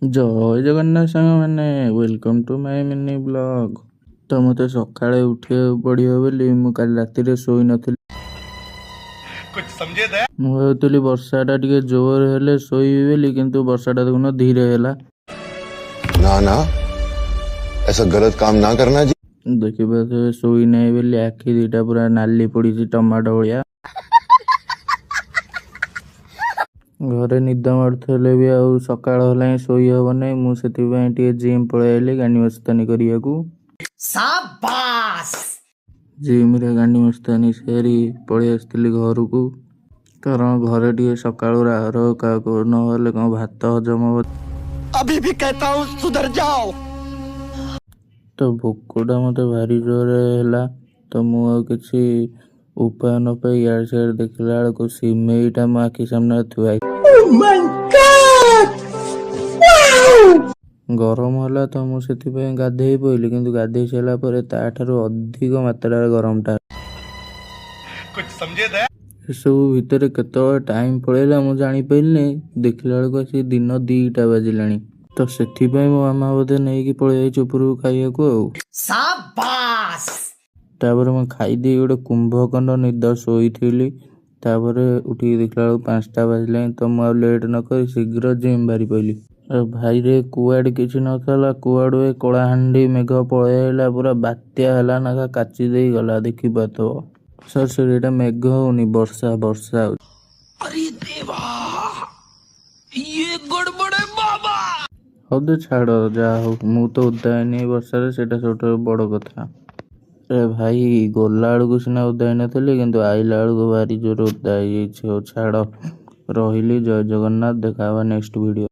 ଜୟ ଜଗନ୍ନାଥ ସାଙ୍ଗମାନେ, welcome to my mini blog. ତ ମୋତେ ସକାଳେ ଉଠିବାକୁ ପଡ଼ିବ ବୋଲି ମୁଁ କାଲି ରାତିରେ ଶୋଇନଥିଲି। ମୁଁ ଭାବୁଥିଲି ବର୍ଷାଟା ଟିକେ ଜୋର ହେଲେ ଶୋଇବି ବୋଲି, କିନ୍ତୁ ବର୍ଷାଟା ଦେଖୁନ ଧୀରେ ହେଲା। ना ना ऐसा गलत काम ना करना जी। ଦେଖିପାରୁଥିବେ ଶୋଇ ନାହିଁ ବୋଲି ଆଖି ଦୁଇଟା ପୁରା ନାଲି ପଡ଼ିଛି ଟମାଟୋ ଭଳିଆ। ଘରେ ନିଦ ମାଡ଼ୁଥିଲେ ବି ଆଉ ସକାଳ ହେଲାଣି ଶୋଇ ହବ ନାହିଁ। ମୁଁ ସେଥିପାଇଁ ଟିକେ ଜିମ୍ ପଳେଇ ଆଇଲି ଗାଣ୍ଡି ମସ୍ତାନି କରିବାକୁ। ଜିମ୍ରେ ଗାଣ୍ଡି ମସ୍ତାନି ସାରି ପଳେଇ ଆସିଥିଲି ଘରକୁ, କାରଣ ଘରେ ଟିକେ ସକାଳୁ କାହାକୁ ନହେଲେ କ'ଣ ଭାତ ହଜମ ହବ। अभी भी कहता हूँ सुधर जाओ। ତ ଭୋକଟା ମୋତେ ଭାରି ଜୋରରେ ହେଲା, ତ ମୁଁ ଆଉ କିଛି ଉପାୟ ନ ପାଇ ଇଆଡ଼େ ସିଆଡ଼େ ଦେଖିଲା ବେଳକୁ ସିମେଇଟା ମୋ ଆଖି ସାମ୍ନାରେ ଥୁଆ ହେଇଛି। ଗରମ ହେଲା ତ ମୁଁ ସେଥିପାଇଁ ଗାଧେଇ ପଇଲି, କିନ୍ତୁ ଗାଧେଇ ସାରିଲା ପରେ ତାଠାରୁ ଅଧିକ ମାତ୍ରାରେ ଗରମଟା ଏସବୁ ଭିତରେ କେତେବେଳେ ଟାଇମ୍ ପଳେଇଲା ମୁଁ ଜାଣିପାରିଲି। ଦେଖିଲା ବେଳକୁ ଆସି ଦିନ 2ଟା ବାଜିଲାଣି। ତ ସେଥିପାଇଁ ମୋ ମାମା ବୋଧେ ନେଇକି ପଳେଇ ଯାଇଛି ଉପରକୁ ଖାଇବାକୁ ଆଉ। ତାପରେ ମୁଁ ଖାଇଦେଇ ଗୋଟେ କୁମ୍ଭକର୍ଣ୍ଣ ନିଦ ଶୋଇଥିଲି। ତାପରେ ଉଠିକି ଦେଖିଲା ବେଳକୁ 5ଟା ବାଜିଲାଣି। ତ ମୁଁ ଆଉ ଲେଟ୍ ନ କରି ଶୀଘ୍ର ଜିମ୍ ବାହାରି ପଇଲି। ଆଉ ଭାଇରେ କୁଆଡ଼େ କିଛି ନଥିଲା, କୁଆଡ଼ୁ ଏ କଳାହାଣ୍ଡି ମେଘ ପଳେଇ ଆଇଲା, ପୁରା ବାତ୍ୟା ହେଲା ନା କାଚି ଦେଇ ଗଲା। ଦେଖିପାରୁଥିବ ସରି ଏଇଟା ମେଘ ହଉନି, ବର୍ଷା ହଉଛି। अरे देवा ये गड़बड़ है बाबा। ହଉ ଦେ ଛାଡ଼, ଯାହା ହଉ ମୁଁ ତ ଓଦା ହେଇନି ଏ ବର୍ଷାରେ, ସେଇଟା ସବୁଠାରୁ ବଡ଼ କଥା। ଭାଇ ଗଲା ବେଳକୁ ସିନା ଓଦା ହେଇନଥିଲି, କିନ୍ତୁ ଆଇଲା ବେଳକୁ ଭାରି ଜୋରେ ଓଦା ହେଇଯାଇଛି। ହଉ ଛାଡ଼, ରହିଲି। ଜୟ ଜଗନ୍ନାଥ, ଦେଖା ହବା ନେକ୍ସଟ ଭିଡ଼ିଓ।